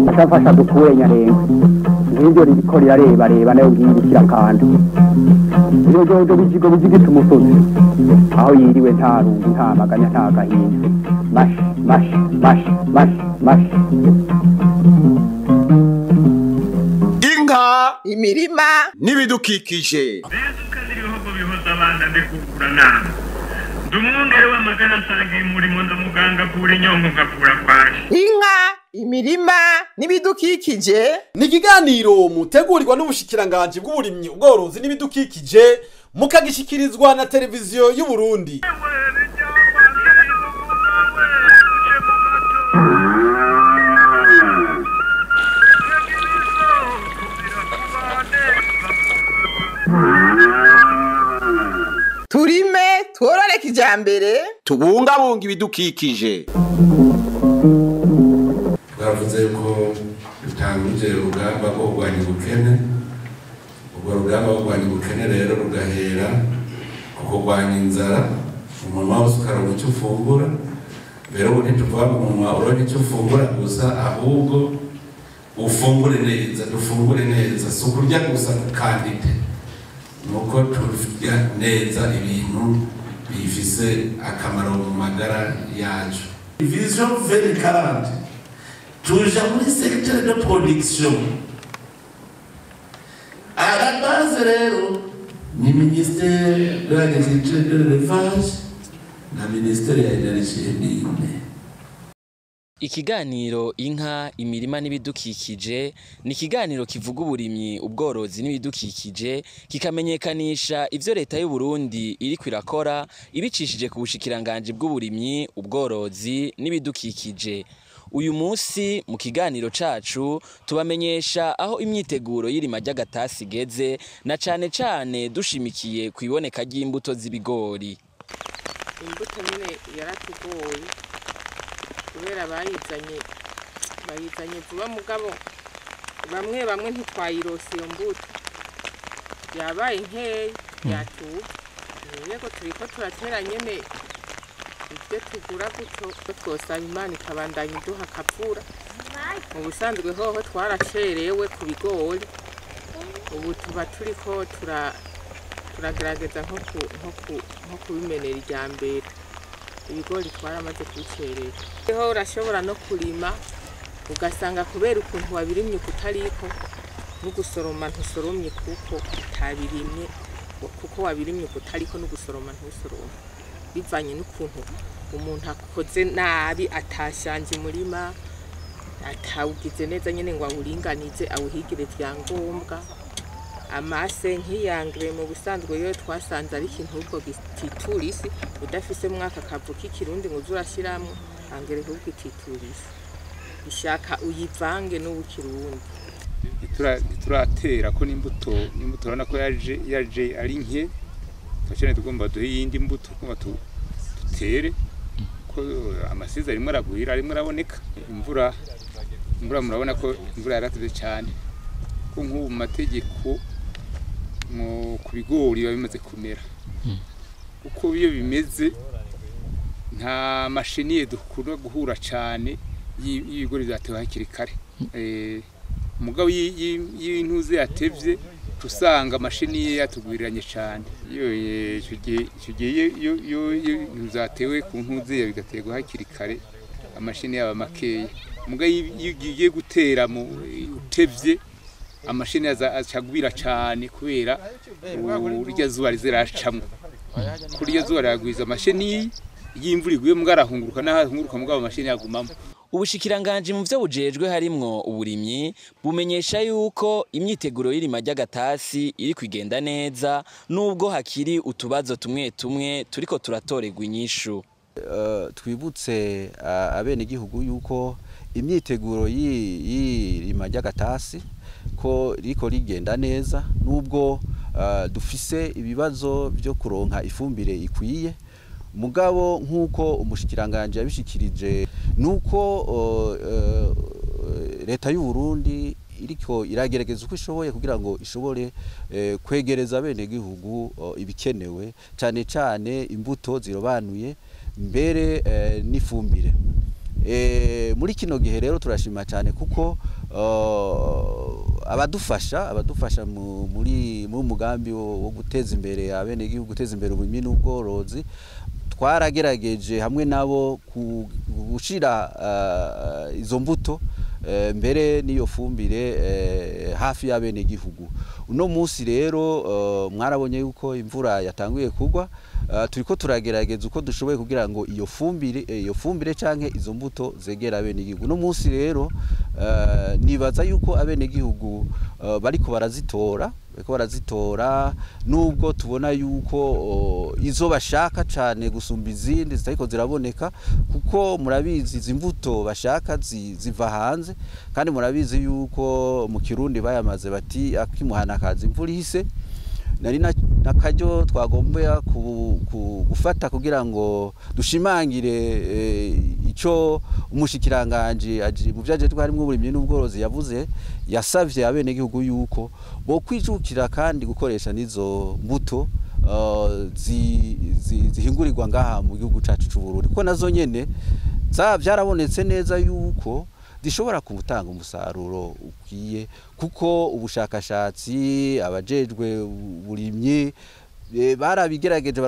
ashafasha dukure nyarenga ngibyo riko reba nayo ngirukira kandi iyo jojo bijigo bijigita umusozi aho yiriwe nta rungu nta maganya nta gahinda mash Inka Imirima n'ibidukikije ibihugu bihoza abana ndikugurana ndumwungere w'amagana nsangiye umurimo ndamuganga kura inyongo ngakura kwaje. Inka Imirima n'ibidukikije ni ikiganiro mutegurirwa n'ubushikiranganji bw'uburimyi ubworozi n'ibidukikije mukagishikirizwa na televiziyo y'u Burundi. turime tworore kijambere Tubungabunga ibidukikije. Twavuze ko dutangije urugamba rwo kurwanya ubukene. Urwo rugamba rwo kurwanya ubukene rero rugahera ku kurwanya inzara, umunwa wose ukaronka icyo ufungura. Rero ubu ntituvuga ngo umunwa uronke icyo ufungura gusa, ahubwo ufungure neza, dufungure neza, si ukurya gusa kandide, nuko turya neza ibintu bifise akamaro mu magara yacu. Vision 2040 tuja muri secteur de production. À la base rero ni ministère de l'agriculture et de l'élevage na ministère ya énergie n'imwe. Ikiganiro Inka Imirima n'ibidukikije ni ikiganiro kivuga uburimyi ubworozi n'ibidukikije kikamenyekanisha ivyo leta y'u Burundi iri kwirakora ibicishije ku bushikiranganje bw'uburimyi ubworozi n'ibidukikije. Uyu musi mu kiganiro cacu tubamenyesha aho imyiteguro y'irima ry'agatasi igeze na cane dushimikiye kwiboneka ry'imbuto z'ibigori. Imbuto nyine yaratugoye kubera bayizanye vuba mugabo bamwe ntitwayirose iyo mbuto yabaye nkeya yatuba yego turiko turatera nyene ibyo tugura gutyo twosaba Imana ikabandanya iduha akavura. Mu busanzwe hoho twaracerewe ku bigori, ubu tuba turiko turagerageza nko kubimenera irya mbere. Ibigori twaramaze kubicerera. Ho urashobora no kurima ugasanga kubera ukuntu wabirimye kutariko no gusoroma ntusoromye kuko utabirimye, kuko wabirimye kutariko no gusoroma ntusoroma, bivanye n'ukuntu umuntu akoze nabi atashanje umurima, atawugize neza nyene ngo awuringanize awuhigire vyangombwa. Amase nk'iyangre mu busanzwe yo twasanze ari ikintu ubwo gititurisi udafise mwaka kavu k'ikirundi ngo uzurashiramwe angere ahubwo gititurisi ishaka uyivange n'ubukirundi. Turatera ko n'imbuto urabona ko yaje ari nke, twacene tugomba duhe iyindi mbuto kuma tutere ko amasiza arimo aragwira arimo araboneka. Imvura murabona ko imvura yarateze cyane ko nk'ubu mategeko ku bigori biba bimaze kumera, kuko iyo bimeze nta mashini dukunda guhura cyane y'ibigori byatewe hakiri kare. Mugabo y'intuze yatevye tusanga amashini ye yatugwiriranye cyane. Icyo gihe iyo zatewe ku ntuze bigaterwa hakiri kare amashini yaba makeya. Mugabo iyo ugiye gutera mu utevye amashini acagwira cyane kubera urya zuba riziracamwe. Kuri iyo zuba ragwiza amashini y'imvura iguye mwarahunguruka n'ahunguruka mugabo amashini yagumamo. Ubushikiranganje mu vyo bujejwe harimwo uburimyi bumenyesha yuko imyiteguro y'irima ry'agatasi iri kwigenda neza nubwo hakiri utubazo tumwe turiko turatorerwa inyishu. Twibutse abene gihugu yuko imyiteguro y'irima ry'agatasi ko riko rigenda neza nubwo dufise ibibazo byo kuronka ifumbire ikwiye. Mugabo nk'uko umushikiranganje yabishikirije nuko leta y'u Burundi iriko iragerageza uko ishoboye kugira ngo ishobore kwegereza bene gihugu ibikenewe cyane imbuto zirobanuye mbere n'ifumbire. muri kino gihe rero turashima cyane kuko abadufasha muri mugambi wo guteza imbere abenegihugu, guteza imbere uburimyi n'ubworozi, twaragerageje hamwe nabo gushira izo mbuto mbere niyo fumbire hafi y'abenegihugu. Uno munsi rero mwarabonye yuko imvura yatanguye kugwa, turiko turagerageza uko dushoboye kugira ngo iyo fumbire canke izo mbuto zegera abenegihugu. Uno munsi rero nibaza yuko abenegihugu bariko barazitora nubwo tubona yuko izo bashaka cane gusumba izindi zitariko ziraboneka, kuko murabizi izi mbuto bashaka ziva hanze, kandi murabizi yuko mu Kirundi bayamaze bati akimuhana kaza imvura ihise. Nari nakaryo twagombera gufata kugira ngo dushimangire ico umushikiranganje mu vyaje twarimo uburimyi n'ubworozi yavuze, yasavye abenegihugu yuko bo kwijukira kandi gukoresha nizo mbuto zihingurirwa ngaha mu gihugu cacu c'u Burundi, ko nazo nyene vyarabonetse neza yuko zishobora gutanga umusaruro ukwiye, kuko ubushakashatsi abajejwe uburimyi barabigerageje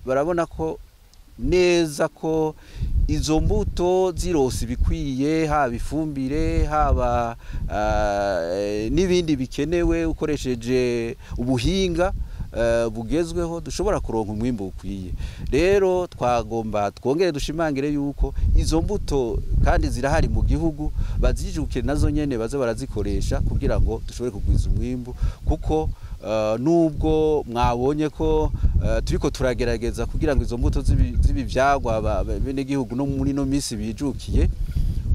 barabona ko neza ko izo mbuto zirose bikwiye, haba ifumbire, haba n'ibindi bikenewe ukoresheje ubuhinga bugezweho, dushobora kuronka umwimbo ukwiye. Rero twagomba twongere dushimangire yuko izo mbuto kandi zirahari mu gihugu, bazijukire nazo nyene baze barazikoresha kugira ngo dushobore kugwiza umwimbo, kuko nubwo mwabonye ko turiko turagerageza kugira ngo izo mbuto z'ibivyagwa bene gihugu no muri no misi bijukiye,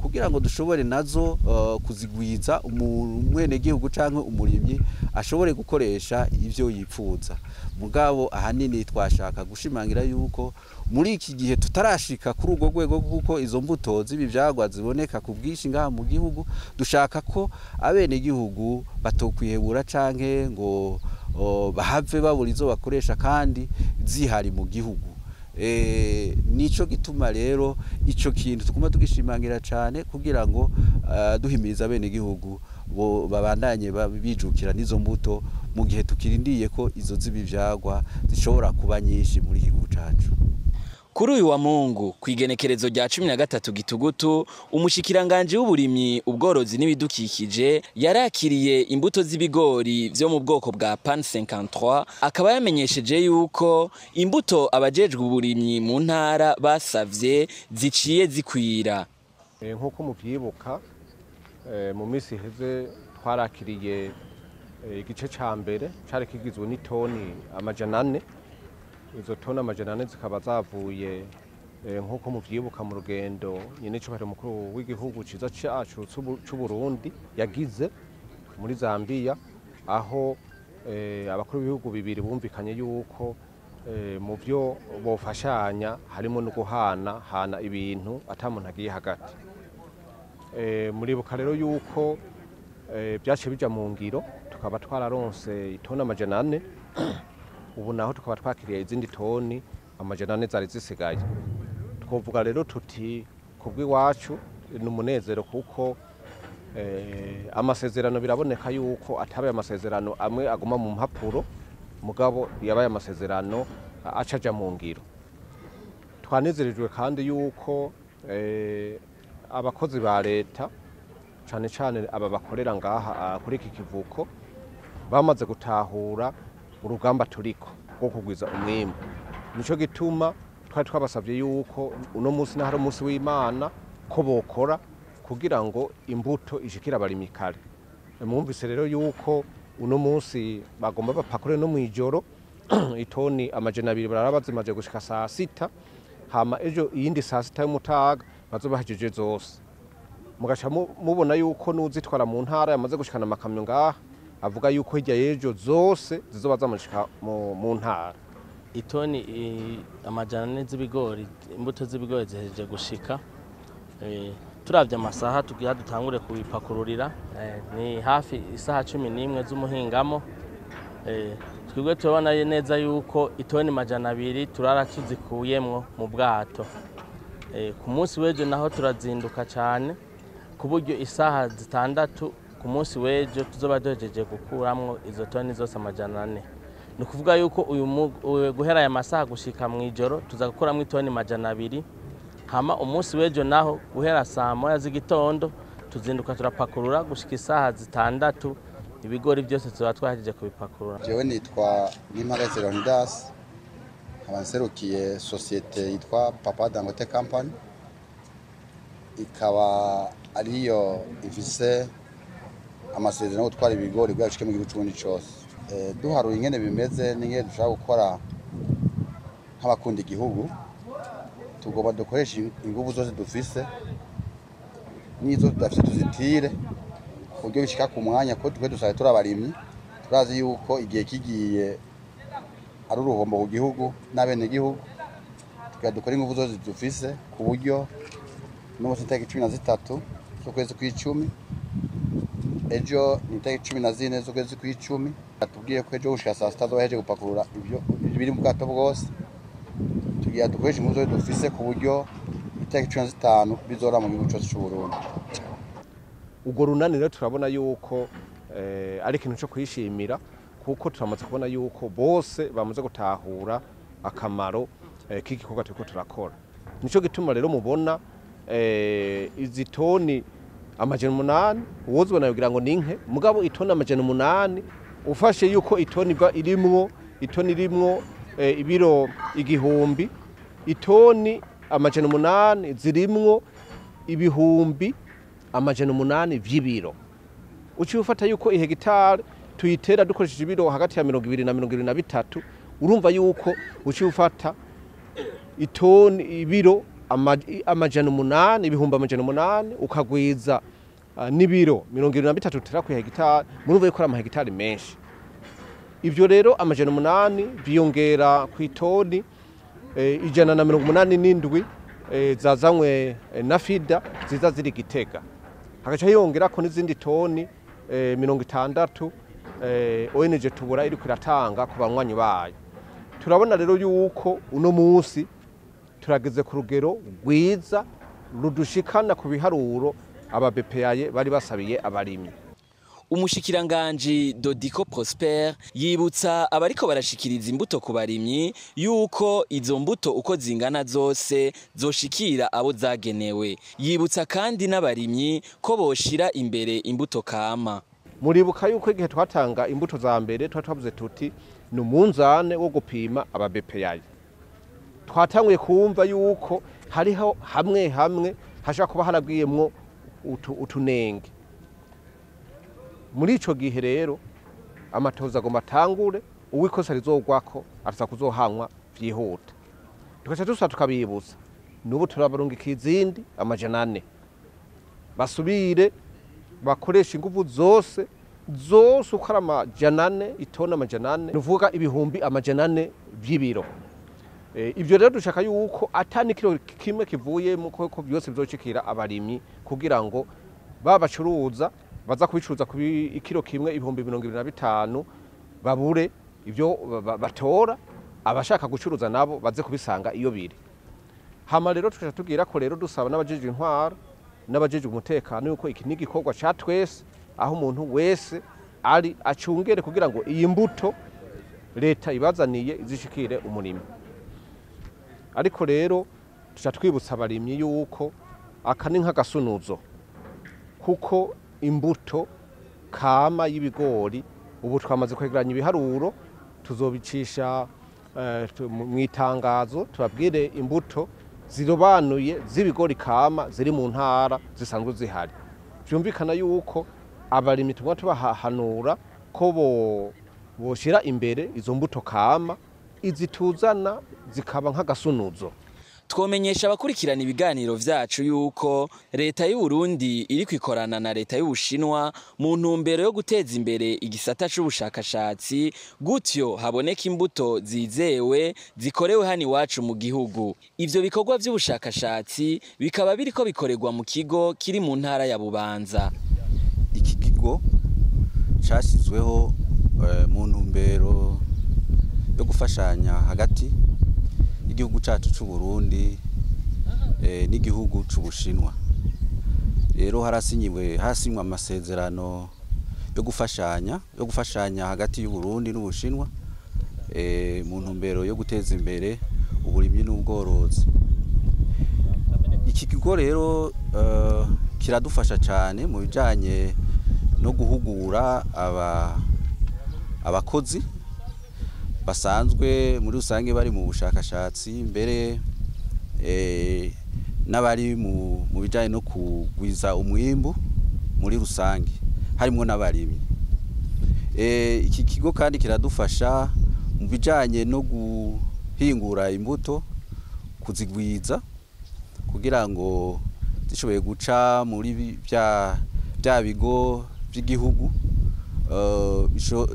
kugira ngo dushobore nazo kuzigwiza umwene gihugu canke umurimyi ashobore gukoresha ivyo yipfuza. Mugabo ahanini twashaka gushimangira yuko muri iki gihe tutarashika kuri urwo rwego, kuko izo mbuto z'ibivyagwa ziboneka ku bwinshi ngaha mu gihugu. Dushaka ko abene gihugu batokwihebura canke ngo bahave babura izo bakoresha kandi zihari mu gihugu. Nico gituma rero ico kintu tukuma tugishimangira cyane kugira ngo duhimiriza bene gihugu bo babandanye bijukira nizo mbuto, mu gihe tukirindiye ko izo zibivyagwa zishobora kuba nyinshi muri igihugu cacu. Kuri uyu wa Mungu kwigenekerezo rya 13 Gitugutu, umushikiranganje w'uburimyi ubworozi n'ibidukikije yarakiriye imbuto z'ibigori vyo mu bwoko bwa pan 53, akaba yamenyesheje yuko imbuto abajejwe uburimyi mu ntara basavye ziciye zikwira. Nkuko muvyibuka mu misi heze twarakiriye igice ca mbere cari kigizwe n'itoni 400. Izo toni 400 zikaba zavuye nkuko muvyibuka mu rugendo nyene cyo mukuru w'igihugu ciza cacu c'u Burundi yagize muri Zambia, aho abakuru b'ibihugu bibiri bumvikanye yuko mu byo bofashanya harimo no guhana ibintu atamuntu agiye hagati. Muribuka rero yuko byace bija mu ngiro, tukaba twararonse itoni 400. Ubu naho tukaba twakiriye izindi toni 400 zari zisigaye. Twovuga rero tuti kubw'iwacu n'umunezero, kuko amasezerano biraboneka yuko atabaye amasezerano amwe aguma mu mpapuro, mugabo yabaye amasezerano acaja mu ngiro. Twanezerejwe kandi yuko abakozi ba leta cane cane aba bakorera ngaha kuri iki kivuko bamaze gutahura urugamba turiko rwo kugwiza umwimbo. Nico gituma twari twabasavye yuko uno munsi na hari umunsi w'Imana ko bokora kugira ngo imbuto ishikira abarimyi kare. Mwumvise rero yuko uno munsi bagomba bapakure no mwijoro itoni 200 barabazimaje gushika saa 6, hama ejo iyindi saa 6 y'umutaga bazobahejeje zose. Mugaca mubona yuko nuzitwara mu ntara yamaze gushikana amakamyo ngaha avuga yuko hirya yejo zose zizoba zamashika mu ntara. Itoni 400 z'ibigori, imbuto z'ibigori zihejeje gushika. Turavye amasaha tugiye dutangure kubipakururira, ni hafi isaha 11 z'umuhingamo. Twigwe tubona neza yuko itoni 200 turara tuzikuyemwo mu bwato. ku munsi w'ejo naho turazinduka cyane ku buryo isaha 6 ku munsi w'ejo tuzoba duhejeje gukuramwo izo toni zose 400. Ni kuvuga yuko guhera aya masaha gushika mu ijoro tuza gukuramwo itoni 200. Hama umunsi w'ejo naho guhera saa 1 z'igitondo tuzinduka turapakurura gushika isaha 6 ibigori byose tuba twahejeje kubipakurura. Jewe nitwa Leonidas, abanserukiye societe yitwa Papa Dangote Company, ikaba ariyo ifise amasezerano yo gutwara ibigori bwashike mu gihugu cy'ubundi cyose. Duharuye ingene bimeze n'ingene dushaka gukora nk'abakunda igihugu, tugomba dukoresha ingufu zose dufise n'izo tudafite tuzitire uburyo bishika ku mwanya ko twe dusaye turabarimyi, turazi yuko igihe kigiye ari uruhombo ku gihugu n'abene gihugu, tukadukora ingufu zose dufise ku buryo n'umunsi itariki 13 z'ukwezi kw'icumi, ejo ni itariki 14 z'ukwezi kw'icumi, atubwiye ko ejo gushika saa 6 baheje gupakurura ibyo biri mu bwato bwose, tugiye dukoresha ingufu zose dufise ku buryo itariki 15 bizora mu gihugu cyose cy'u Burundi. Ubwo runani rero turabona yuko ari ikintu cyo kwishimira, kuko turamaze kubona yuko bose bamaze gutahura akamaro k'igikorwa turiko turakora. Nico gituma rero mubona izi toni 800 wozibona kugira ngo ninke, mugabo itoni 800 ufashe yuko itoni irimwo ibiro 1000, itoni 800 zirimwo ibihumbi 800 vy'ibiro. Uci ufata yuko ihegitari tuyitera dukoresheje ibiro hagati ya 20 na 23, urumva yuko uci ufata itoni ibiro 800 ibihumbi 800 ukagwiza n'ibiro 23 tera ku hegitari, murumva yuko ari amahegitari menshi. Ivyo rero 800 biyongera ku itoni 187 zazanywe na FIDA ziza ziri Gitega, hagaca hiyongera ko n'izindi toni 60 ONG tubura iri kwiratanga ku banywanyi bayo. Turabona rero yuko uno munsi turageze ku rugero rwiza rudushikana ku biharuro ababepeyaye bari basabiye abarimyi. Umushikiranganji Dodiko Prosper yibutsa abariko barashikiriza imbuto ku barimyi yuko izo mbuto uko zingana zose zoshikira abo zagenewe. Yibutsa kandi n'abarimyi ko boshira imbere imbuto kama. Muribuka yuko igihe twatanga imbuto za mbere twavuze tuti numunzane wo gupima ababepeyaye. Twatanguye kumva yuko hariho hamwe hashaka kuba haragwiyemwo utunenge. Muri ico gihe rero amatoza agomba atangure, uwikosa rizogwako arasa kuzohanwa vyihuta. Tukaca dusa tukabibutsa nubu turabarungika izindi 400 basubire bakoresha ingufu zose uko ari 400 itona 400, nuvuga ibihumbi 400 vy'ibiro. Ivyo rero dushaka yuko atani kilo kimwe kivuye mu ko byose bizocikira abarimyi, kugira ngo babacuruza baza kubicuruza ku ikiro kimwe ibihumbi 25 babure ivyo batora, abashaka gucuruza nabo baze kubisanga iyo biri. Hama rero tukaca tugira ko rero dusaba n'abajeje intwaro n'abajeje umutekano yuko iki ni gikorwa ca twese, aho umuntu wese ari acungere kugira ngo iyi mbuto leta ibazaniye izishikire umurimo. Ariko rero tuca twibutsa abarimyi yuko aka ni nk'agasunuzo, kuko imbuto kama y'ibigori ubu twamaze kwegeranya ibiharuro, tuzobicisha mu itangazo tubabwire imbuto zirobanuye z'ibigori kama ziri mu ntara zisanzwe zihari. Byumvikana yuko abarimyi tugomba tubahanura ko boshira imbere izo mbuto kama, izituzana zikaba nk'agasunuzo. Twomenyesha abakurikirana ibiganiro vyacu yuko leta y'u Burundi iri kwikorana na leta y'Ubushinwa mu ntumbero yo guteza imbere igisata c'ubushakashatsi, gutyo haboneka imbuto zizewe zikorewe hani wacu mu gihugu. Ivyo bikorwa vy'ubushakashatsi bikaba biriko bikorerwa mu kigo kiri mu ntara ya Bubanza. Iki kigo cashizweho mu ntumbero yo gufashanya hagati igihugu cacu c'u Burundi n'igihugu c'Ubushinwa. Rero harasinywe amasezerano yo gufashanya hagati y'u Burundi n'Ubushinwa mu ntumbero yo guteza imbere uburimyi n'ubworozi. Iki kigo rero kiradufasha cyane mu bijanye no guhugura abakozi basanzwe muri rusange bari mu bushakashatsi, mbere n'abari mu bijanye no kugwiza umwimbu muri rusange harimo n'abarimyi. Iki kigo kandi kiradufasha mu bijanye no guhingura imbuto, kuzigwiza kugira ngo zishoboye guca muri bya bigo by'igihugu,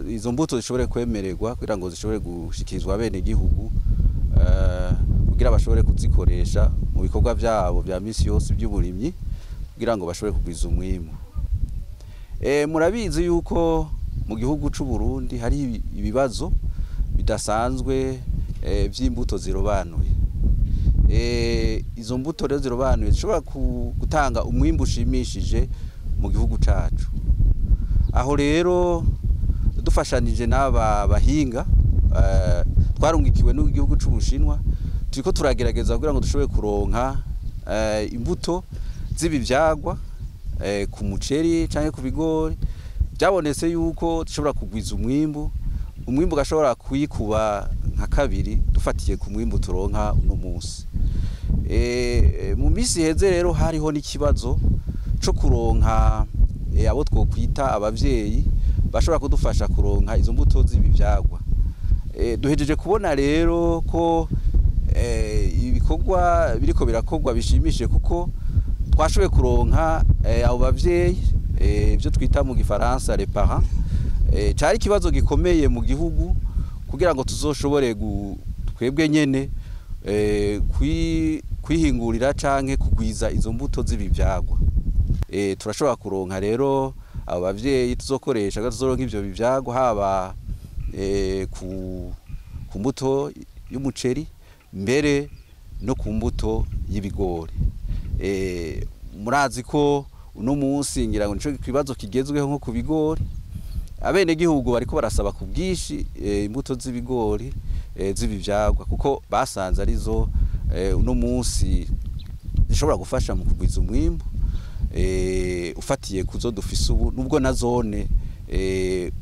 izo mbuto zishobore kwemererwa kugira ngo zishobore gushikirizwa bene gihugu, kugira bashobore kuzikoresha mu bikorwa byabo bya misi yose by'uburimyi kugira ngo bashobore kugwiza umwimbu. Murabizi yuko mu gihugu c'u Burundi hari ibibazo bidasanzwe by'imbuto zirobanuye. Izo mbuto rero zirobanuye zishobora gutanga umwimbu ushimishije mu gihugu cacu. Aho rero dufashanije n'aba bahinga twarungikiwe n'igihugu c'Ubushinwa, turiko turagerageza kugira ngo dushobore kuronka imbuto z'ibivyagwa ku muceri canke ku bigori. Byabonetse yuko dushobora kugwiza umwimbu gashobora kwikuba nka kabiri dufatiye ku mwimbu turonka uno munsi. Mu misi heze rero hariho n'ikibazo co kuronka abo twokwita abavyeyi bashobora kudufasha kuronka izo mbuto z'ibivyagwa. Duhejeje kubona rero ko ibikorwa biriko birakorwa bishimishije, kuko twashoboye kuronka abo bavyeyi, ibyo twita mu gifaransa les parents. Cari ikibazo gikomeye mu gihugu kugira ngo tuzoshobore twebwe nyene kwihingurira canke kugwiza izo mbuto z'ibivyagwa. Turashobora kuronka rero abo bavyeyi tuzokoresha tuzoronka ivyo bivyagwa, haba ku mbuto y'umuceri mbere no ku mbuto y'ibigori. Murazi ko uno munsi ngira ngo nico kibazo kigezweho nko ku bigori, abene gihugu bariko barasaba ku bwishi imbuto z'ibigori z'ibivyagwa, kuko basanze arizo uno munsi zishobora gufasha mu kugwiza umwimbu ufatiye kuzo dufise ubu, nubwo na zone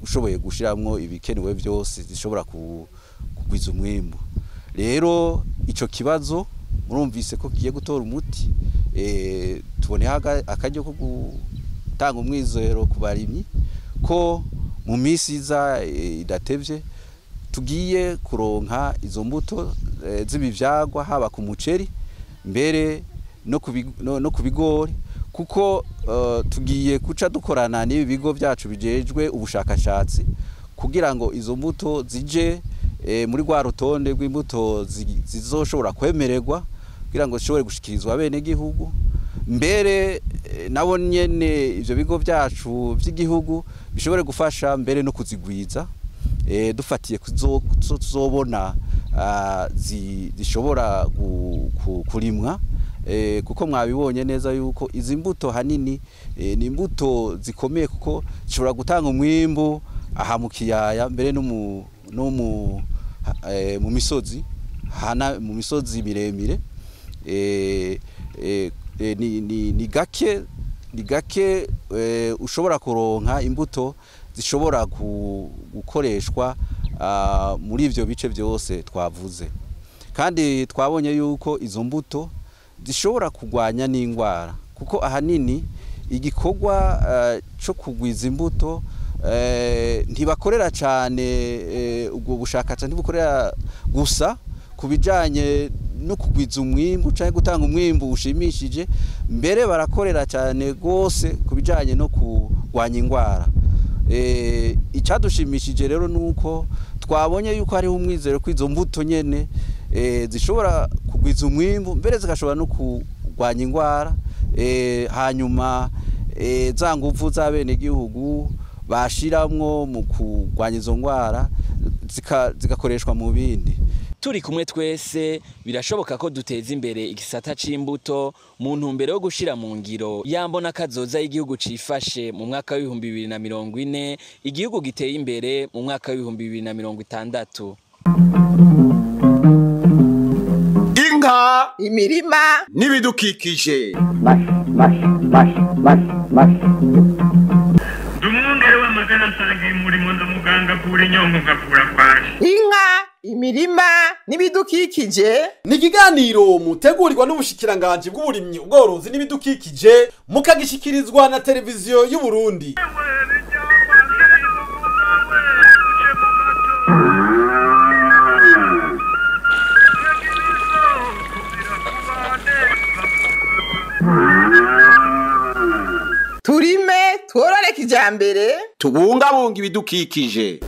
ushoboye gushiramwo ibikenewe byose zishobora kugwiza umwimbu. Rero ico kibazo murumvise ko kigiye gutora umuti, tuboneho akaryo ko gutanga umwizero ku barimyi ko mu misi iza idatevye tugiye kuronka izo mbuto z'ibivyagwa, haba ku muceri mbere no ku bigori, kuko tugiye kuca dukorana n'ibi bigo byacu bijejwe ubushakashatsi kugira ngo izo mbuto zije muri rwa rutonde rw'imbuto zizoshobora kwemererwa kugira ngo zishobore gushikirizwa bene gihugu. Mbere nabo nyene ivyo bigo byacu by'igihugu bishobore gufasha mbere no kuzigwiza, dufatiye kuzobona zishobora kurimwa, kuko mwabibonye neza yuko izi mbuto hanini ni imbuto zikomeye, kuko zishobora gutanga umwimbu aha mu kiyaya mbere no mu misozi, mu misozi miremire. Ni gake ushobora kuronka imbuto zishobora gukoreshwa muri ivyo bice byose twavuze. Kandi twabonye yuko izo mbuto zishobora kugwanya n'indwara, kuko ahanini igikorwa cyo kugwiza imbuto ntibakorera cyane ubwo bushakashatsi, ntibukorera gusa ku bijanye no kugwiza umwimbu cyangwa gutanga umwimbu ushimishije, mbere barakorera cyane gose ku bijanye no kugwanya indwara. Icyadushimishije rero nuko twabonye yuko hariho umwizero ko izo mbuto nyene zishobora kugwiza umwimbu mbere zigashobora no kugwanya indwara, hanyuma za nguvu za bene gihugu bashiramwo mu kugwanya izo ndwara zigakoreshwa mu bindi. turi kumwe twese birashoboka ko duteza imbere igisata c'imbuto mu ntumbero yo gushira mu ngiro yambona kazoza y'igihugu cifashe mu mwaka wa 2040 igihugu giteye imbere mu mwaka wa 2060. Inka, imirima n'ibidukikije. Dumwungere w'amagara nsangiye umurimo ndamuganga kura inyongo ngakura kwaje. Inka, imirima n'ibidukikije ni ikiganiro mutegurirwa n'ubushikiranganje bw'uburimyi ubworozi n'ibidukikije mukagishikirizwa na televiziyo y'u Burundi. turime tworore kijambere tubungabunga ibidukikije.